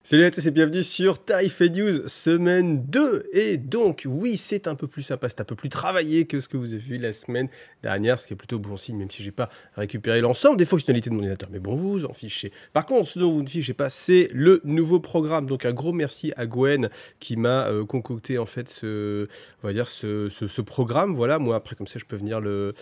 Salut à tous et bienvenue sur Tarif et News, semaine 2. Et donc, oui, c'est un peu plus sympa, c'est un peu plus travaillé que ce que vous avez vu la semaine dernière, ce qui est plutôt bon signe, même si j'ai pas récupéré l'ensemble des fonctionnalités de mon ordinateur. Mais bon, vous vous en fichez. Par contre, ce dont vous ne fichez pas, c'est le nouveau programme. Donc, un gros merci à Gwen qui m'a concocté en fait on va dire ce programme. Voilà, moi après, comme ça, je peux venir le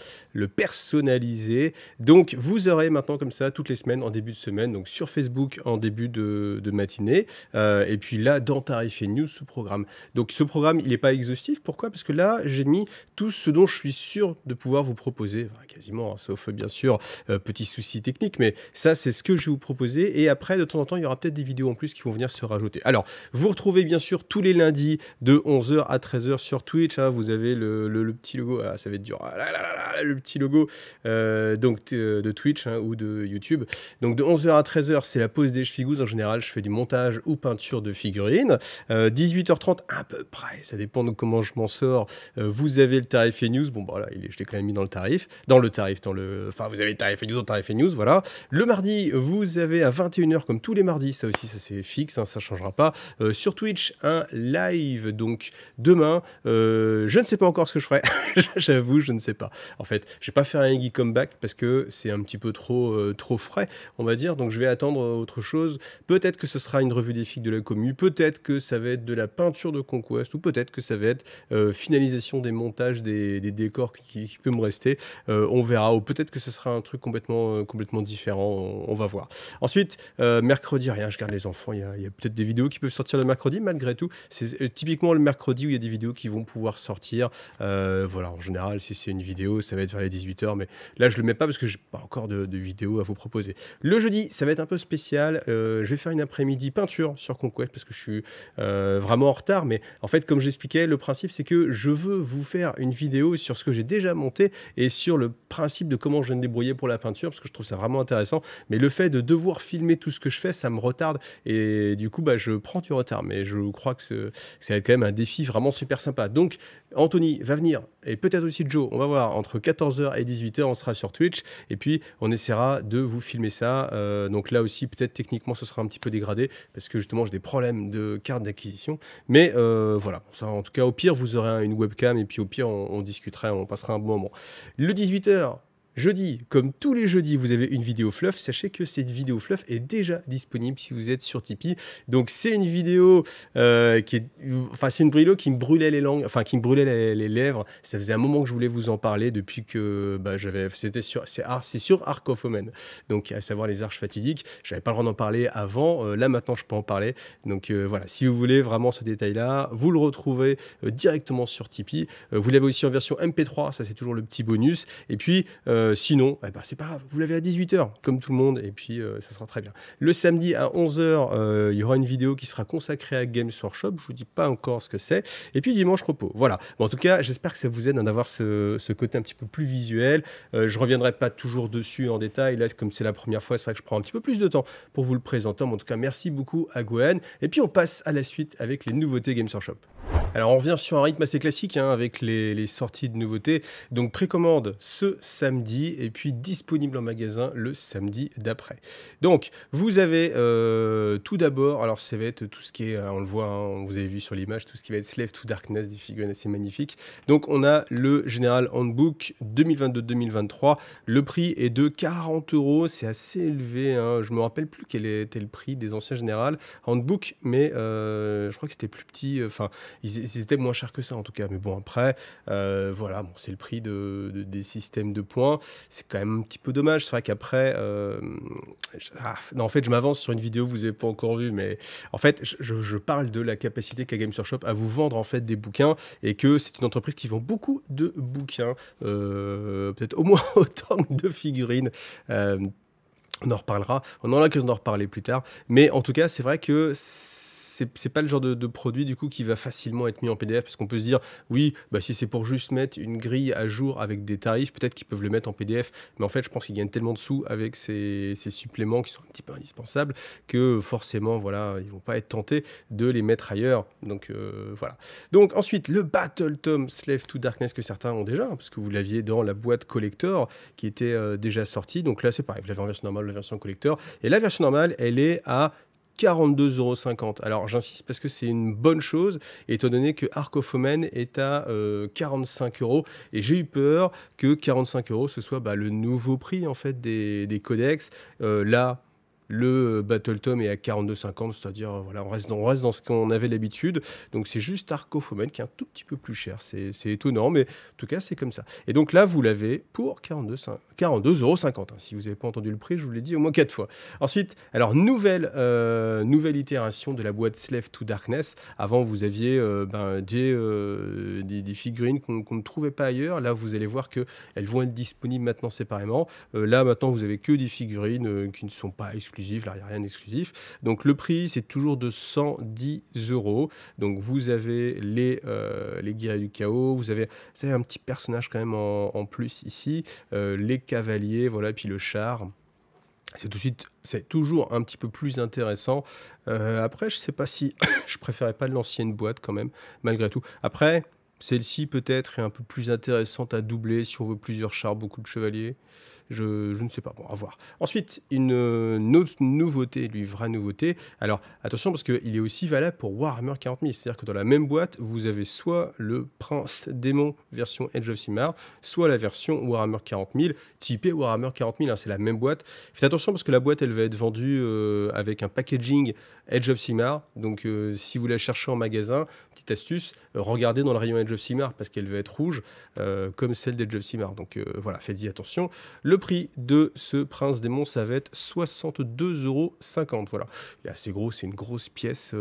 personnaliser. Donc, vous aurez maintenant comme ça toutes les semaines, en début de semaine, donc sur Facebook en début de matinée. Et puis là, dans Tarif et News, ce programme. Donc ce programme, il n'est pas exhaustif. Pourquoi? Parce que là, j'ai mis tout ce dont je suis sûr de pouvoir vous proposer, enfin, quasiment, hein, sauf bien sûr, petits soucis techniques, mais ça, c'est ce que je vais vous proposer. Et après, de temps en temps, il y aura peut-être des vidéos en plus qui vont venir se rajouter. Alors, vous retrouvez bien sûr tous les lundis de 11h à 13h sur Twitch. Hein, vous avez le petit logo, ah, ça va être dur, ah, le petit logo de Twitch hein, ou de YouTube. Donc de 11h à 13h, c'est la pause des chefigous. En général, je fais du montage ou peinture de figurines. 18h30 à peu près, ça dépend de comment je m'en sors. Vous avez le tarif et news. Bon, voilà, je l'ai quand même mis dans le tarif. Enfin, vous avez le tarif et news dans le tarif et news, voilà. Le mardi, vous avez à 21h, comme tous les mardis, ça aussi, ça c'est fixe, hein, ça changera pas. Sur Twitch, un live, donc demain. Je ne sais pas encore ce que je ferai. J'avoue, je ne sais pas. En fait, je vais pas faire un Geek Comeback parce que c'est un petit peu trop frais, on va dire. Donc, je vais attendre autre chose. Peut-être que ce sera une revue des figues de la commu, peut-être que ça va être de la peinture de Conquest, ou peut-être que ça va être finalisation des montages des décors qui peut me rester. On verra, ou peut-être que ce sera un truc complètement différent, on va voir. Ensuite, mercredi, rien, je garde les enfants, il y a peut-être des vidéos qui peuvent sortir le mercredi, malgré tout. C'est typiquement le mercredi où il y a des vidéos qui vont pouvoir sortir. Voilà, en général, si c'est une vidéo, ça va être vers les 18h, mais là, je le mets pas parce que j'ai pas encore de vidéo à vous proposer. Le jeudi, ça va être un peu spécial. Je vais faire une après-midi peinture sur Conquest parce que je suis vraiment en retard, mais en fait comme j'expliquais, le principe c'est que je veux vous faire une vidéo sur ce que j'ai déjà monté et sur le principe de comment je vais me débrouiller pour la peinture parce que je trouve ça vraiment intéressant, mais le fait de devoir filmer tout ce que je fais, ça me retarde et du coup je prends du retard, mais je crois que ça va être quand même un défi vraiment super sympa. Donc Anthony va venir et peut-être aussi Joe, on va voir, entre 14h et 18h on sera sur Twitch et puis on essaiera de vous filmer ça, donc là aussi peut-être techniquement ce sera un petit peu dégradé parce que justement j'ai des problèmes de carte d'acquisition, mais voilà, ça, en tout cas au pire vous aurez une webcam et puis au pire on discutera, on passera un bon moment. Le 18h jeudi, comme tous les jeudis, vous avez une vidéo fluff. Sachez que cette vidéo fluff est déjà disponible si vous êtes sur Tipeee. Donc c'est une vidéo c'est une vidéo qui me brûlait les langues, enfin qui me brûlait les lèvres. Ça faisait un moment que je voulais vous en parler depuis que c'est sur Ark of Omen. Donc à savoir les arches fatidiques. J'avais pas le droit d'en parler avant. Là maintenant je peux en parler. Donc voilà, si vous voulez vraiment ce détail-là, vous le retrouvez directement sur Tipeee. Vous l'avez aussi en version MP3. Ça c'est toujours le petit bonus. Et puis sinon, c'est pas grave, vous l'avez à 18h, comme tout le monde, et puis ça sera très bien. Le samedi à 11h, il y aura une vidéo qui sera consacrée à Games Workshop, je vous dis pas encore ce que c'est, et puis dimanche repos. Voilà, bon, en tout cas, j'espère que ça vous aide d'avoir ce côté un petit peu plus visuel. Je reviendrai pas toujours dessus en détail, là, comme c'est la première fois, c'est vrai que je prends un petit peu plus de temps pour vous le présenter, mais en tout cas, merci beaucoup à Gwen, et puis on passe à la suite avec les nouveautés Games Workshop. Alors on revient sur un rythme assez classique hein, avec les sorties de nouveautés. Donc précommande ce samedi et puis disponible en magasin le samedi d'après. Donc vous avez tout d'abord, alors ça va être tout ce qui est, on le voit, hein, vous avez vu sur l'image, tout ce qui va être Slave to Darkness, des figurines assez magnifiques. Donc on a le General Handbook 2022-2023. Le prix est de 40 €, c'est assez élevé. Hein. Je me rappelle plus quel était le prix des anciens General Handbook, mais je crois que c'était plus petit. Enfin, ils étaient moins chers que ça en tout cas, mais bon après voilà, bon, c'est le prix des systèmes de points, c'est quand même un petit peu dommage. C'est vrai qu'après non, en fait je m'avance sur une vidéo que vous n'avez pas encore vue, mais en fait je parle de la capacité qu'a Games Workshop à vous vendre en fait des bouquins, et que c'est une entreprise qui vend beaucoup de bouquins, peut-être au moins autant que de figurines. On en reparlera, on en a l'occasion d'en reparler plus tard, mais en tout cas c'est vrai que c'est pas le genre de produit du coup qui va facilement être mis en PDF, parce qu'on peut se dire oui, si c'est pour juste mettre une grille à jour avec des tarifs, peut-être qu'ils peuvent le mettre en PDF, mais en fait je pense qu'ils gagnent tellement de sous avec ces suppléments qui sont un petit peu indispensables que forcément voilà, ils vont pas être tentés de les mettre ailleurs. Donc voilà. Donc ensuite le Battle Tome Slave to Darkness que certains ont déjà, parce que vous l'aviez dans la boîte collector qui était déjà sortie. Donc là c'est pareil, vous l'avez en version normale, la version collector, et la version normale elle est à 42,50 €. Alors j'insiste parce que c'est une bonne chose, étant donné que Ark of Omen est à 45 €. Et j'ai eu peur que 45 € ce soit le nouveau prix en fait des codex. Là, le Battle Tome est à 42,50, c'est-à-dire voilà, on reste dans ce qu'on avait l'habitude. Donc c'est juste Ark of Omen qui est un tout petit peu plus cher. C'est étonnant, mais en tout cas c'est comme ça. Et donc là, vous l'avez pour 42,50 €. Si vous n'avez pas entendu le prix, je vous l'ai dit au moins 4 fois. Ensuite, alors nouvelle itération de la boîte Slave to Darkness. Avant, vous aviez des figurines qu'on ne trouvait pas ailleurs. Là, vous allez voir qu'elles vont être disponibles maintenant séparément. Là, maintenant, vous avez que des figurines qui ne sont pas exclusives. Là, il n'y a rien d'exclusif. Donc, le prix, c'est toujours de 110 €. Donc, vous avez les guerriers du chaos. Vous avez un petit personnage quand même en plus ici. Les cavaliers, voilà, puis le char. C'est toujours un petit peu plus intéressant. Après, je sais pas si je préférais pas l'ancienne boîte quand même, malgré tout. Après, celle-ci peut-être est un peu plus intéressante à doubler si on veut plusieurs chars, beaucoup de chevaliers. Je ne sais pas, bon, à voir. Ensuite, une autre nouveauté, vraie nouveauté. Alors, attention, parce qu'il est aussi valable pour Warhammer 40 000. C'est-à-dire que dans la même boîte, vous avez soit le Prince Démon version Age of Sigmar, soit la version Warhammer 40 000, typée Warhammer 40 000. Hein, c'est la même boîte. Faites attention, parce que la boîte, elle va être vendue avec un packaging Age of Sigmar. Donc, si vous la cherchez en magasin, petite astuce, regardez dans le rayon Age of Sigmar, parce qu'elle va être rouge, comme celle d'Age of Sigmar. Donc, voilà, faites-y attention. Le prix de ce Prince Démon, ça va être 62,50 €. Voilà, il est assez gros, c'est une grosse pièce,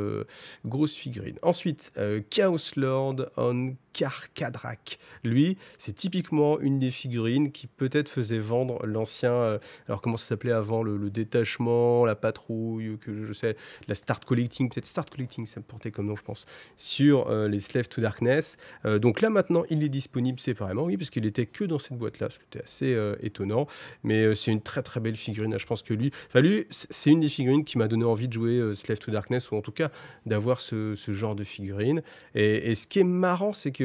grosse figurine. Ensuite, Chaos Lord on Karkadrak. Lui, c'est typiquement une des figurines qui peut-être faisait vendre l'ancien... alors, comment ça s'appelait avant, le détachement, la patrouille, que je sais, la Start Collecting, peut-être Start Collecting, ça me portait comme nom, je pense, sur les Slave to Darkness. Donc là, maintenant, il est disponible séparément, oui, parce qu'il était que dans cette boîte-là, ce qui était assez étonnant. Mais c'est une très très belle figurine. Je pense que lui, c'est une des figurines qui m'a donné envie de jouer Slave to Darkness, ou en tout cas d'avoir ce genre de figurine. Et ce qui est marrant, c'est que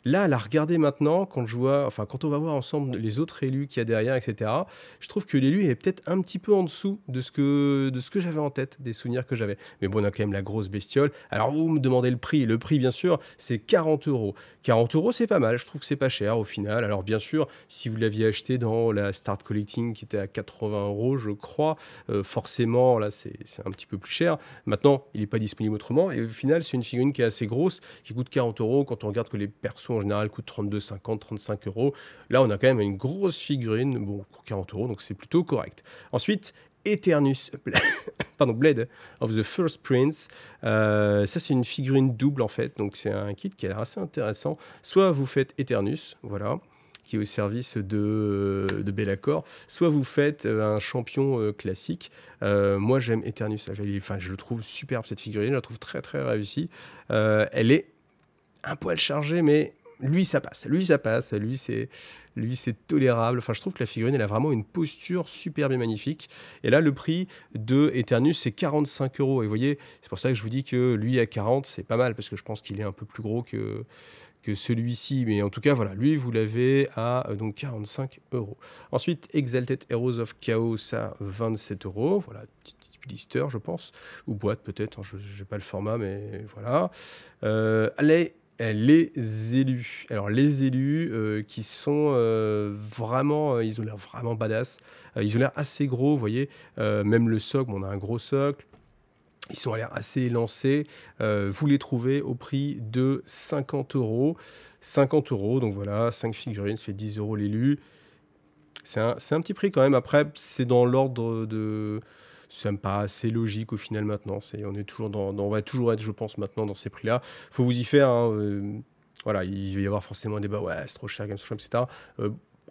là, à la regarder maintenant, quand on va voir ensemble les autres élus qu'il y a derrière, etc., je trouve que l'élu est peut-être un petit peu en dessous de ce que j'avais en tête, des souvenirs que j'avais. Mais bon, on a quand même la grosse bestiole. Alors, vous me demandez le prix. Le prix, bien sûr, c'est 40 €. 40 €, c'est pas mal. Je trouve que c'est pas cher au final. Alors, bien sûr, si vous l'aviez acheté dans la Start Collecting qui était à 80 €, je crois, forcément, là, c'est un petit peu plus cher. Maintenant, il n'est pas disponible autrement. Et au final, c'est une figurine qui est assez grosse, qui coûte 40 € quand on regarde que les persos en général coûte 32,50, 35 €. Là, on a quand même une grosse figurine, bon, pour 40 €, donc c'est plutôt correct. Ensuite, Eternus, Blade of the First Prince. Ça, c'est une figurine double, en fait. Donc, c'est un kit qui a l'air assez intéressant. Soit vous faites Eternus, voilà, qui est au service de Be'lakor, soit vous faites un champion classique. Moi, j'aime Eternus. Enfin, je le trouve superbe, cette figurine. Je la trouve très, très réussie. Elle est un poil chargée, mais lui, ça passe. Lui, c'est tolérable. Enfin, je trouve que la figurine, elle a vraiment une posture superbe et magnifique. Et là, le prix de Eternus, c'est 45 €. Et vous voyez, c'est pour ça que je vous dis que lui, à 40, c'est pas mal, parce que je pense qu'il est un peu plus gros que celui-ci. Mais en tout cas, voilà, lui, vous l'avez à donc 45 €. Ensuite, Exalted Heroes of Chaos à 27 €. Voilà, petit blister, je pense. Ou boîte, peut-être. Hein, je n'ai pas le format, mais voilà. Les élus. Alors, les élus qui sont vraiment... ils ont l'air vraiment badass. Ils ont l'air assez gros, vous voyez. Même le socle, on a un gros socle. Ils sont à l'air assez élancés. Vous les trouvez au prix de 50 €. 50 €, donc voilà, 5 figurines, ça fait 10 € l'élu. C'est un petit prix quand même. Après, c'est dans l'ordre de... Ça me paraît assez logique au final maintenant. On va toujours être, je pense, maintenant dans ces prix-là. Faut vous y faire. Hein, voilà, il va y avoir forcément un débat. Ouais, c'est trop cher, Games Workshop, etc.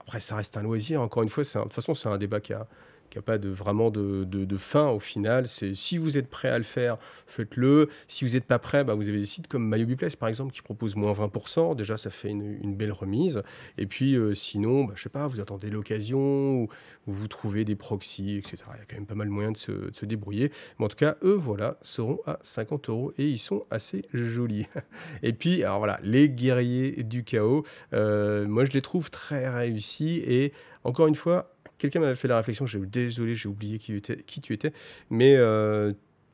Après, ça reste un loisir. Encore une fois, de toute façon, c'est un débat qui a pas vraiment de fin au final. C'est si vous êtes prêt à le faire, faites-le. Si vous n'êtes pas prêt, vous avez des sites comme MyHobbyPlace par exemple qui proposent moins 20%. Déjà, ça fait une belle remise. Et puis sinon, je sais pas, vous attendez l'occasion ou vous trouvez des proxys, etc. Il y a quand même pas mal de moyens de se débrouiller. Mais en tout cas, eux, voilà, seront à 50 € et ils sont assez jolis. Et puis, alors voilà, les guerriers du chaos. Moi, je les trouve très réussis et encore une fois, quelqu'un m'avait fait la réflexion, désolé, j'ai oublié qui tu étais, mais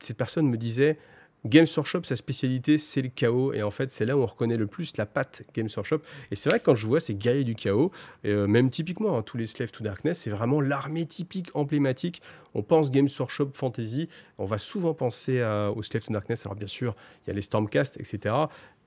cette personne me disait Games Workshop, sa spécialité, c'est le chaos. Et en fait, c'est là où on reconnaît le plus la patte Games Workshop. Et c'est vrai que quand je vois ces guerriers du chaos, même typiquement, hein, tous les Slave to Darkness, c'est vraiment l'armée typique, emblématique. On pense Games Workshop Fantasy, on va souvent penser aux Slave to Darkness. Alors bien sûr, il y a les Stormcast, etc.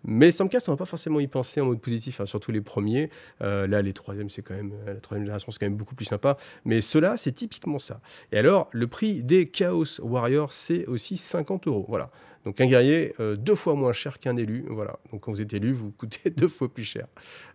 Mais les Stormcast, on va pas forcément y penser en mode positif, hein, surtout les premiers. Là, les troisièmes, c'est quand même, la troisième génération, c'est quand même beaucoup plus sympa. Mais ceux-là, c'est typiquement ça. Et alors, le prix des Chaos Warriors, c'est aussi 50 €. Voilà. Donc un guerrier 2 fois moins cher qu'un élu. Voilà. Donc quand vous êtes élu, vous coûtez 2 fois plus cher.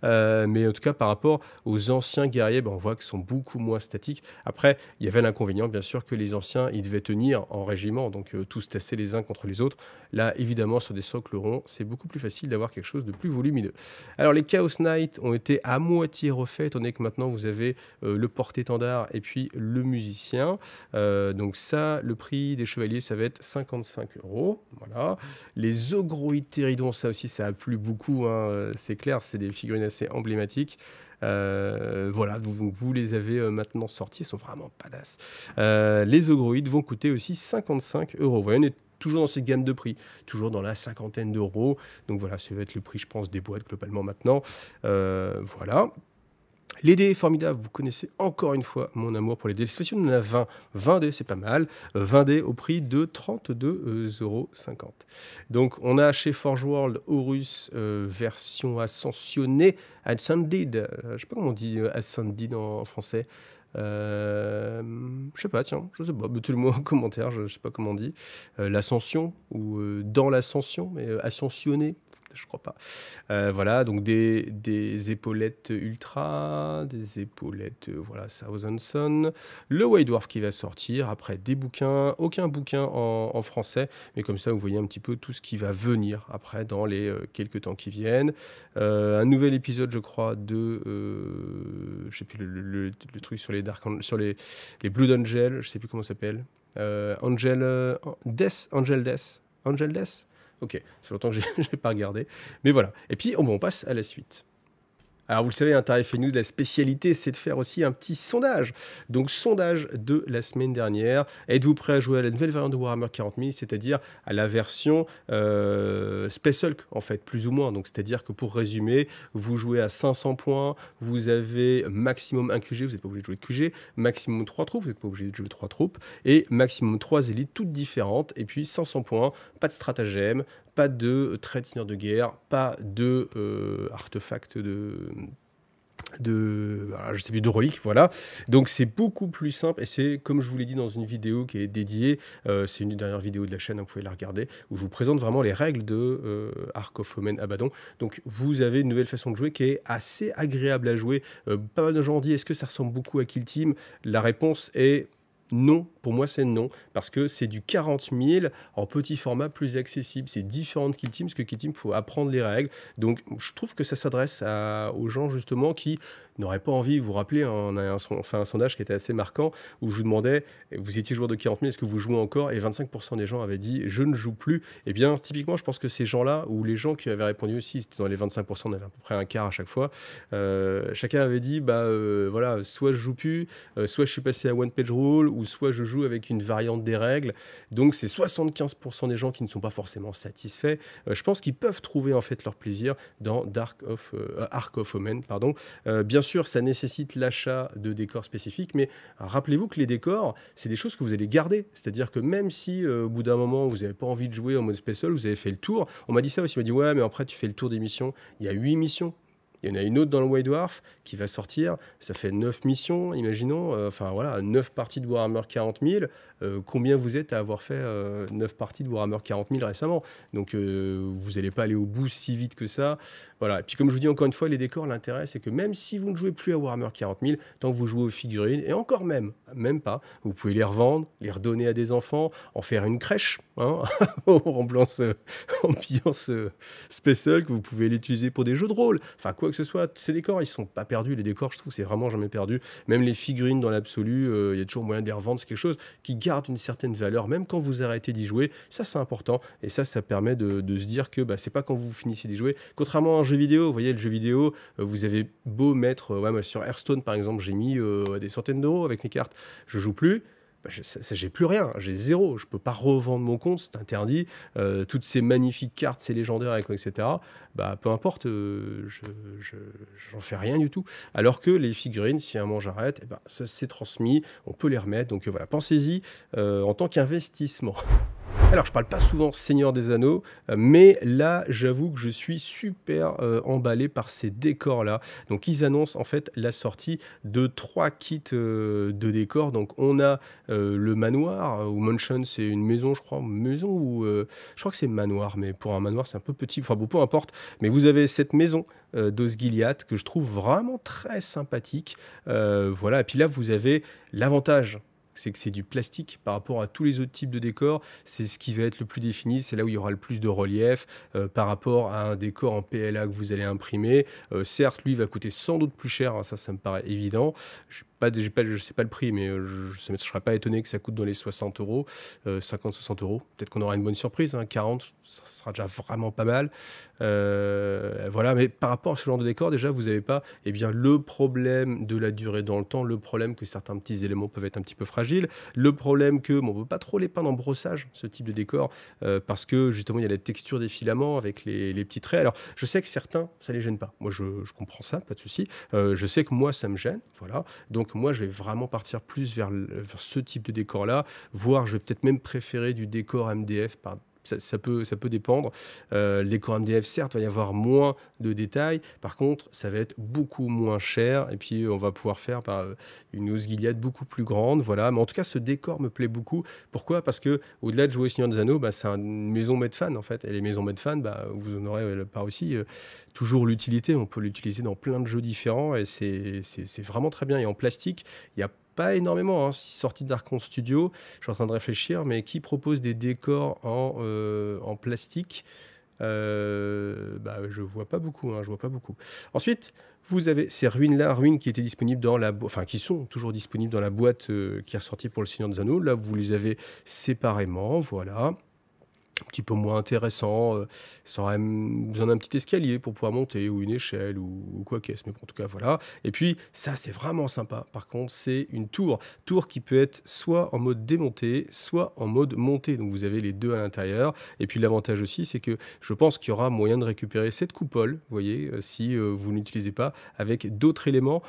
Mais en tout cas, par rapport aux anciens guerriers, on voit qu'ils sont beaucoup moins statiques. Après, il y avait l'inconvénient, bien sûr, que les anciens, ils devaient tenir en régiment, donc tous tasser les uns contre les autres. Là, évidemment, sur des socles ronds, c'est beaucoup plus facile d'avoir quelque chose de plus volumineux. Alors, les Chaos Knights ont été à moitié refaits, étant donné que maintenant, vous avez le porte-étendard et puis le musicien. Donc ça, le prix des chevaliers, ça va être 55 €. Voilà. Les Ogroïdes Théridon, ça aussi, ça a plu beaucoup, hein, c'est clair, c'est des figurines assez emblématiques. Voilà, vous les avez maintenant sortis, ils sont vraiment badass. Les Ogroïdes vont coûter aussi 55 €. Vous voyez, on est toujours dans cette gamme de prix, toujours dans la cinquantaine d'euros. Donc voilà, ça va être le prix, je pense, des boîtes globalement maintenant. Voilà. Les dés formidables, vous connaissez encore une fois mon amour pour les dés. Cette fois-ci, on en a 20. 20 dés, c'est pas mal. 20 dés au prix de 32,50 €. Donc, on a chez Forge World Horus version ascensionnée, Ascended. Je sais pas comment on dit Ascended en français. Je sais pas, tiens, je sais pas. Mettez-le-moi en commentaire, je sais pas comment on dit. L'ascension ou dans l'ascension, mais ascensionné. Je crois pas. Voilà, donc des épaulettes ultra, des épaulettes, voilà, Thousand Sun, le White Dwarf qui va sortir, après des bouquins, aucun bouquin en français, mais comme ça vous voyez un petit peu tout ce qui va venir après dans les quelques temps qui viennent. Un nouvel épisode, je crois, de, je sais plus le truc sur les sur les Blood Angel, je sais plus comment ça s'appelle. Angel Death. Ok, c'est longtemps que je n'ai pas regardé. Mais voilà. Et puis, on passe à la suite. Alors, vous le savez, Tarif et News, la spécialité, c'est de faire aussi un petit sondage. Donc, sondage de la semaine dernière. Êtes-vous prêt à jouer à la nouvelle variante de Warhammer 40 000, c'est-à-dire à la version Space Hulk, en fait, plus ou moins. Donc, c'est-à-dire que pour résumer, vous jouez à 500 points, vous avez maximum 1 QG, vous n'êtes pas obligé de jouer de QG, maximum 3 troupes, vous n'êtes pas obligé de jouer 3 troupes, et maximum 3 élites, toutes différentes, et puis 500 points, pas de stratagème, pas de trait de seigneur de guerre, pas de artefact je sais plus, de reliques, voilà. Donc c'est beaucoup plus simple et c'est comme je vous l'ai dit dans une vidéo qui est dédiée, c'est une des dernières vidéos de la chaîne, hein, vous pouvez la regarder, où je vous présente vraiment les règles de Ark of Omen Abaddon. Donc vous avez une nouvelle façon de jouer qui est assez agréable à jouer. Pas mal de gens ont dit est-ce que ça ressemble beaucoup à Kill Team? La réponse est non, pour moi c'est non, parce que c'est du 40 000 en petit format plus accessible. C'est différent de Kill Team, parce que Kill Team, il faut apprendre les règles. Donc je trouve que ça s'adresse aux gens justement qui n'auraient pas envie, vous vous rappelez, on a fait un sondage qui était assez marquant, où je vous demandais, vous étiez joueur de 40 000, est-ce que vous jouez encore? Et 25% des gens avaient dit, je ne joue plus. Eh bien, typiquement, je pense que ces gens-là, ou les gens qui avaient répondu aussi, c'était dans les 25%, on avait à peu près un quart à chaque fois, chacun avait dit, voilà, soit je joue plus, soit je suis passé à One Page Rule, ou soit je joue avec une variante des règles. Donc, c'est 75% des gens qui ne sont pas forcément satisfaits. Je pense qu'ils peuvent trouver en fait leur plaisir dans Ark of Omen, pardon. Bien sûr, ça nécessite l'achat de décors spécifiques, mais rappelez-vous que les décors, c'est des choses que vous allez garder. C'est-à-dire que même si au bout d'un moment, vous n'avez pas envie de jouer en mode spécial, vous avez fait le tour. On m'a dit ça aussi, on m'a dit ouais, mais après tu fais le tour des missions. Il y a 8 missions. Il y en a une autre dans le White Dwarf qui va sortir. Ça fait 9 missions, imaginons. Enfin voilà, 9 parties de Warhammer 40 000. Combien vous êtes à avoir fait 9 parties de Warhammer 40 000 récemment? Donc vous n'allez pas aller au bout si vite que ça. Voilà. Et puis comme je vous dis encore une fois, les décors, l'intérêt c'est que même si vous ne jouez plus à Warhammer 40 000, tant que vous jouez aux figurines, et encore même pas, vous pouvez les revendre, les redonner à des enfants, en faire une crèche, hein, ambiance spéciale, que vous pouvez l'utiliser pour des jeux de rôle. Enfin quoi que ce soit, ces décors, ils sont pas perdus. Les décors, je trouve, c'est vraiment jamais perdu. Même les figurines dans l'absolu, il y a toujours moyen de les revendre. C'est quelque chose qui garde une certaine valeur, même quand vous arrêtez d'y jouer. Ça, c'est important. Et ça permet de se dire que c'est pas quand vous finissez d'y jouer. Contrairement à un jeu vidéo, vous voyez, le jeu vidéo, vous avez beau mettre, moi, sur Hearthstone, par exemple, j'ai mis des centaines d'euros avec mes cartes. Je joue plus. bah, j'ai plus rien, j'ai zéro. Je peux pas revendre mon compte, c'est interdit. Toutes ces magnifiques cartes, ces légendaires, etc. Bah, peu importe, j'en fais rien du tout. Alors que les figurines, si à un moment j'arrête, eh ben, ça s'est transmis, on peut les remettre. Donc voilà, pensez-y en tant qu'investissement. Alors, je parle pas souvent Seigneur des Anneaux, mais là, j'avoue que je suis super emballé par ces décors-là. Donc, ils annoncent en fait la sortie de 3 kits de décors. Donc, on a le manoir, ou mansion, c'est une maison, je crois. Maison ou... je crois que c'est manoir, mais pour un manoir, c'est un peu petit. Enfin, bon, peu importe. Mais vous avez cette maison d'Osgiliath que je trouve vraiment très sympathique. Voilà, et puis là, vous avez l'avantage, c'est que c'est du plastique par rapport à tous les autres types de décors. C'est ce qui va être le plus défini, c'est là où il y aura le plus de relief par rapport à un décor en PLA que vous allez imprimer. Certes, lui va coûter sans doute plus cher, hein, ça me paraît évident. Je sais pas le prix, mais je ne serais pas étonné que ça coûte dans les 60 euros, 50-60 euros. Peut-être qu'on aura une bonne surprise, hein, 40, ça sera déjà vraiment pas mal. Voilà, mais par rapport à ce genre de décor, déjà, vous n'avez pas le problème de la durée dans le temps, le problème que certains petits éléments peuvent être un petit peu fragiles, le problème que on ne peut pas trop les peindre en brossage, ce type de décor, parce que justement, il y a la texture des filaments avec les petits traits. Alors, je sais que certains, ça les gêne pas. Moi, je comprends ça, pas de souci. Je sais que moi, ça me gêne, voilà. Donc, moi, je vais vraiment partir plus vers ce type de décor-là, voire je vais peut-être même préférer du décor MDF ça peut dépendre. Le décor MDF, certes, il va y avoir moins de détails. Par contre, ça va être beaucoup moins cher. Et puis, on va pouvoir faire une Osgiliath beaucoup plus grande. Voilà. Mais en tout cas, ce décor me plaît beaucoup. Pourquoi? Parce que au-delà de jouer au Seigneur des Anneaux, c'est une maison Medfan, en fait. Et les maisons Medfan, vous en aurez par aussi toujours l'utilité. On peut l'utiliser dans plein de jeux différents. Et c'est vraiment très bien. Et en plastique, il y a pas énormément, hein, sorti d'Archon Studio, je suis en train de réfléchir, mais qui propose des décors en plastique? Je vois pas beaucoup, hein, je vois pas beaucoup. Ensuite, vous avez ces ruines-là, ruines qui étaient disponibles qui sont toujours disponibles dans la boîte qui est ressortie pour le Seigneur des Anneaux. Là, vous les avez séparément, voilà. Un petit peu moins intéressant, ça aurait besoin d'un petit escalier pour pouvoir monter, ou une échelle, ou quoi qu'est-ce, mais bon, en tout cas, voilà. Et puis, ça, c'est vraiment sympa. Par contre, c'est une tour qui peut être soit en mode démonté, soit en mode monté. Donc, vous avez les deux à l'intérieur. Et puis, l'avantage aussi, c'est que je pense qu'il y aura moyen de récupérer cette coupole, vous voyez, si vous n'utilisez pas, avec d'autres éléments.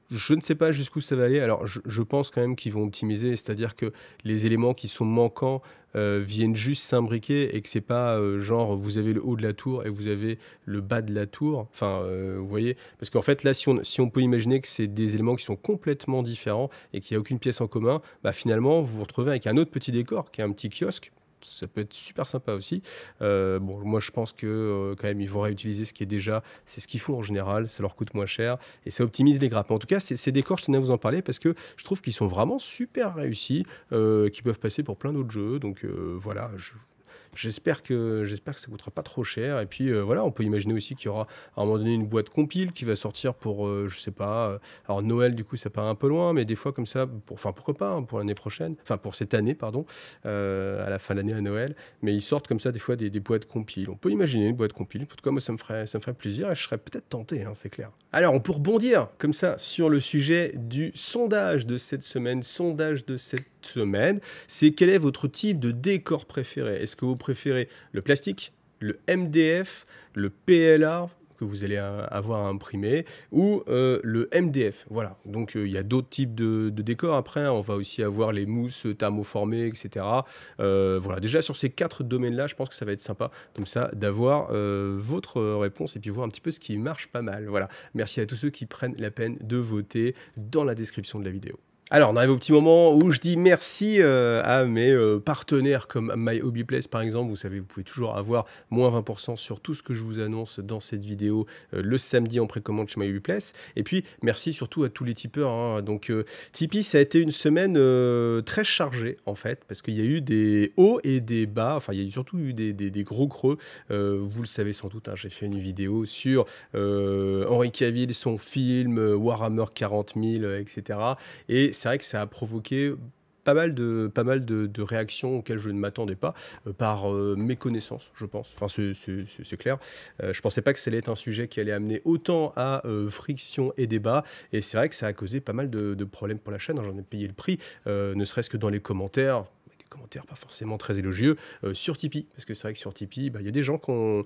Je ne sais pas jusqu'où ça va aller. Alors, je pense quand même qu'ils vont optimiser, c'est-à-dire que les éléments qui sont manquants viennent juste s'imbriquer et que c'est pas genre vous avez le haut de la tour et vous avez le bas de la tour. Enfin, vous voyez, parce qu'en fait là, si on peut imaginer que c'est des éléments qui sont complètement différents et qu'il n'y a aucune pièce en commun, finalement vous vous retrouvez avec un autre petit décor qui est un petit kiosque. Ça peut être super sympa aussi. Moi je pense que quand même ils vont réutiliser ce qui est déjà, c'est ce qu'ils font en général, ça leur coûte moins cher et ça optimise les grappes. En tout cas, ces décors, je tenais à vous en parler parce que je trouve qu'ils sont vraiment super réussis, qui peuvent passer pour plein d'autres jeux. Donc voilà, j'espère que ça coûtera pas trop cher. Et puis voilà, on peut imaginer aussi qu'il y aura à un moment donné une boîte compile qui va sortir pour, je sais pas, alors Noël du coup ça paraît un peu loin, mais des fois comme ça, pourquoi pas, hein, pour l'année prochaine, enfin pour cette année, pardon, à la fin de l'année à Noël, mais ils sortent comme ça des fois des boîtes compiles. On peut imaginer une boîte compile, en tout cas moi ça me ferait plaisir et je serais peut-être tenté, hein, c'est clair. Alors on peut rebondir comme ça sur le sujet du sondage de cette semaine, c'est quel est votre type de décor préféré? Est-ce que vous préférez le plastique, le MDF, le PLA que vous allez avoir à imprimer ou le MDF? Voilà, donc il y a d'autres types de décors après, hein. On va aussi avoir les mousses thermoformées, etc. Voilà, déjà sur ces 4 domaines-là, je pense que ça va être sympa comme ça d'avoir votre réponse et puis voir un petit peu ce qui marche pas mal. Voilà, merci à tous ceux qui prennent la peine de voter dans la description de la vidéo. Alors, on arrive au petit moment où je dis merci à mes partenaires comme My Hobby Place par exemple. Vous savez, vous pouvez toujours avoir moins 20% sur tout ce que je vous annonce dans cette vidéo le samedi en précommande chez My Hobby Place. Et puis, merci surtout à tous les tipeurs, hein. Donc, Tipeee, ça a été une semaine très chargée en fait, parce qu'il y a eu des hauts et des bas. Enfin, il y a surtout eu des gros creux. Vous le savez sans doute, hein, j'ai fait une vidéo sur Henry Cavill, son film, Warhammer 40 000, etc. Et c'est vrai que ça a provoqué pas mal de réactions auxquelles je ne m'attendais pas, par méconnaissance, je pense. Enfin, c'est clair. Je pensais pas que ça allait être un sujet qui allait amener autant à friction et débat. Et c'est vrai que ça a causé pas mal de problèmes pour la chaîne, hein. J'en ai payé le prix, ne serait-ce que dans les commentaires. Des commentaires pas forcément très élogieux, sur Tipeee, parce que c'est vrai que sur Tipeee, bah, il y a des gens qui ont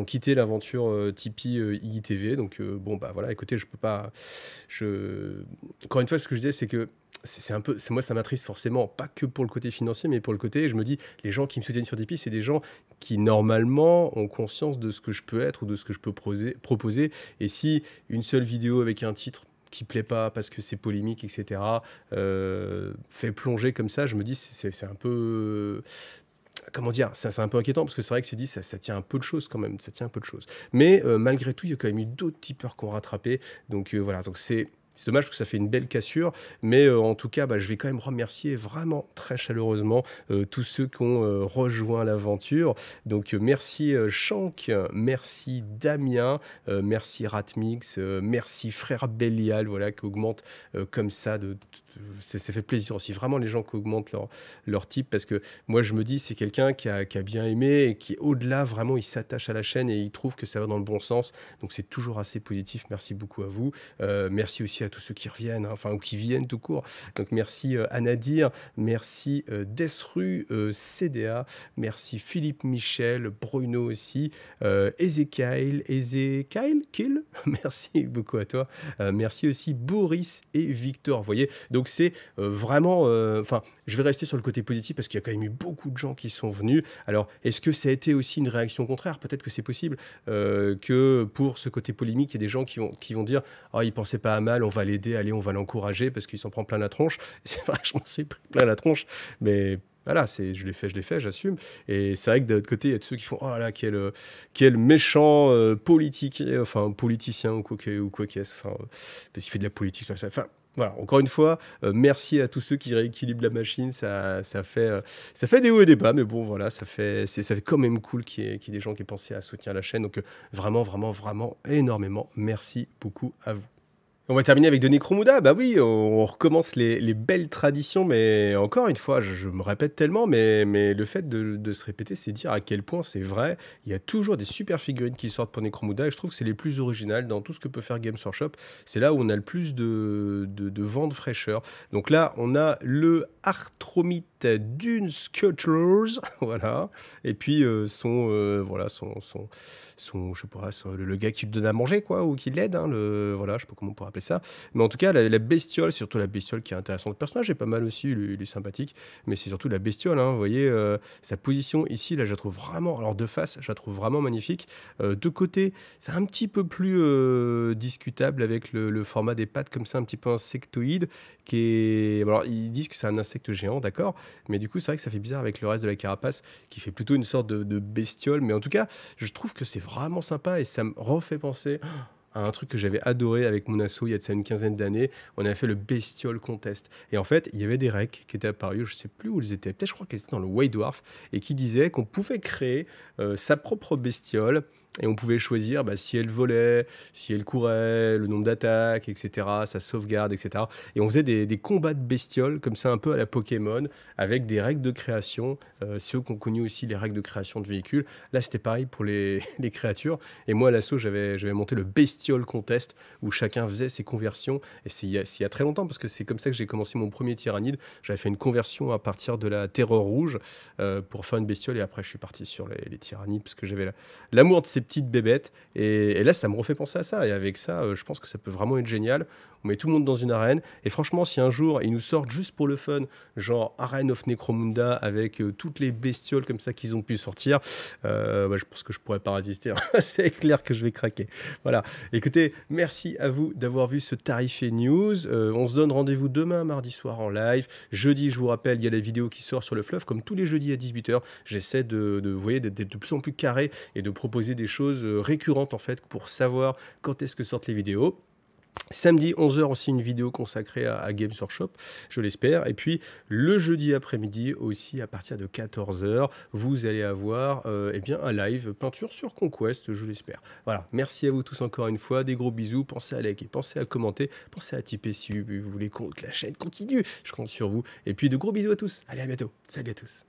quitté l'aventure Tipeee IGTV, donc bon, bah voilà, écoutez, je peux pas... Encore une fois, ce que je disais, c'est que c'est un peu, moi ça m'attriste forcément, pas que pour le côté financier, mais pour le côté, je me dis, les gens qui me soutiennent sur Tipeee, c'est des gens qui normalement ont conscience de ce que je peux être ou de ce que je peux proposer. Et si une seule vidéo avec un titre qui plaît pas parce que c'est polémique, etc., fait plonger comme ça, je me dis, c'est un peu... Comment dire, c'est un peu inquiétant parce que c'est vrai que se dit ça tient un peu de choses quand même, ça tient un peu de choses. Mais malgré tout, il y a quand même eu d'autres tipeurs qui ont rattrapé. Donc voilà, donc c'est dommage parce que ça fait une belle cassure, mais en tout cas, bah, je vais quand même remercier vraiment très chaleureusement tous ceux qui ont rejoint l'aventure. Donc merci Shank, merci Damien, merci Ratmix, merci Frère Bélial, voilà, qui augmente comme ça. Ça fait plaisir aussi, vraiment les gens qui augmentent leur type, parce que moi je me dis c'est quelqu'un qui a bien aimé et qui au-delà vraiment il s'attache à la chaîne et il trouve que ça va dans le bon sens, donc c'est toujours assez positif. Merci beaucoup à vous. Merci aussi à tous ceux qui reviennent, hein, enfin ou qui viennent tout court. Donc merci à Nadir, merci Desru, CDA, merci Philippe Michel, Bruno aussi, Ezekiel, Kill, merci beaucoup à toi. Merci aussi Boris et Victor. Vous voyez, donc c'est vraiment, enfin, je vais rester sur le côté positif parce qu'il y a quand même eu beaucoup de gens qui sont venus. Alors, est-ce que ça a été aussi une réaction contraire? Peut-être que c'est possible, que pour ce côté polémique, il y a des gens qui vont dire, oh, il pensait pas à mal, on va l'aider, allez, on va l'encourager parce qu'il s'en prend plein la tronche. C'est vrai, je m'en suis pris plein la tronche, mais voilà, je l'ai fait, j'assume. Et c'est vrai que de l'autre côté, il y a de ceux qui font, oh là là, quel méchant politique, enfin politicien ou quoi qu'est-ce, enfin, parce qu'il fait de la politique, enfin. Voilà, encore une fois, merci à tous ceux qui rééquilibrent la machine. Ça fait des hauts et des bas, mais bon, voilà, ça fait quand même cool qu'il y ait des gens qui aient pensé à soutenir la chaîne. Donc, vraiment, vraiment, vraiment, énormément, merci beaucoup à vous. On va terminer avec de Necromunda. Bah oui, on recommence les belles traditions, mais encore une fois, je me répète tellement, mais le fait de se répéter, c'est dire à quel point c'est vrai. Il y a toujours des super figurines qui sortent pour Necromunda, et je trouve que c'est les plus originales dans tout ce que peut faire Games Workshop. C'est là où on a le plus de vent de fraîcheur. Donc là, on a le Arthromite Dune Sculptures, voilà. Et puis voilà, je sais pas, le gars qui lui donne à manger, quoi, ou qui l'aide, hein, voilà, je sais pas comment on pourrait appeler ça. Mais en tout cas, la bestiole, c'est surtout la bestiole qui est intéressante. Le personnage est pas mal aussi, il est sympathique, mais c'est surtout la bestiole, hein, vous voyez, sa position ici, là, je la trouve vraiment, alors de face, je la trouve vraiment magnifique. De côté, c'est un petit peu plus discutable avec le format des pattes, comme ça, un petit peu insectoïde, qui est... Alors, ils disent que c'est un insecte géant, d'accord, mais du coup, c'est vrai que ça fait bizarre avec le reste de la carapace, qui fait plutôt une sorte de bestiole, mais en tout cas, je trouve que c'est vraiment sympa, et ça me refait penser à un truc que j'avais adoré avec mon asso il y a de ça une quinzaine d'années. On avait fait le Bestiole Contest. Et en fait, il y avait des règles qui étaient apparues, je sais plus où elles étaient, peut-être je crois qu'elles étaient dans le White Dwarf, et qui disaient qu'on pouvait créer sa propre bestiole. Et on pouvait choisir si elle volait, si elle courait, le nombre d'attaques, etc., sa sauvegarde, etc. Et on faisait des combats de bestioles, comme ça un peu à la Pokémon, avec des règles de création. Ceux qui ont connu aussi les règles de création de véhicules. Là, c'était pareil pour les créatures. Et moi, à l'assaut, j'avais monté le Bestiole Contest, où chacun faisait ses conversions. Et c'est il y a très longtemps, parce que c'est comme ça que j'ai commencé mon premier tyrannide. J'avais fait une conversion à partir de la Terreur Rouge pour faire une bestiole. Et après, je suis parti sur les tyrannides, parce que j'avais l'amour de ces petites bébêtes, et là ça me refait penser à ça, et avec ça je pense que ça peut vraiment être génial. On met tout le monde dans une arène, et franchement si un jour ils nous sortent juste pour le fun, genre Arène of Necromunda avec toutes les bestioles comme ça qu'ils ont pu sortir, je pense que je pourrais pas résister. C'est clair que je vais craquer. Voilà, écoutez, merci à vous d'avoir vu ce Tarifé News. On se donne rendez-vous demain mardi soir en live. Jeudi, je vous rappelle, il y a la vidéo qui sort sur le Fluff comme tous les jeudis à 18h. J'essaie vous voyez, d'être de plus en plus carré et de proposer des choses récurrentes en fait pour savoir quand est-ce que sortent les vidéos. Samedi 11 h aussi une vidéo consacrée à Games Workshop, je l'espère. Et puis le jeudi après-midi aussi à partir de 14 h, vous allez avoir eh bien, un live peinture sur Conquest, je l'espère. Voilà, merci à vous tous encore une fois, des gros bisous, pensez à liker, pensez à commenter, pensez à tiper si vous voulez que la chaîne continue, je compte sur vous. Et puis de gros bisous à tous, allez à bientôt, salut à tous.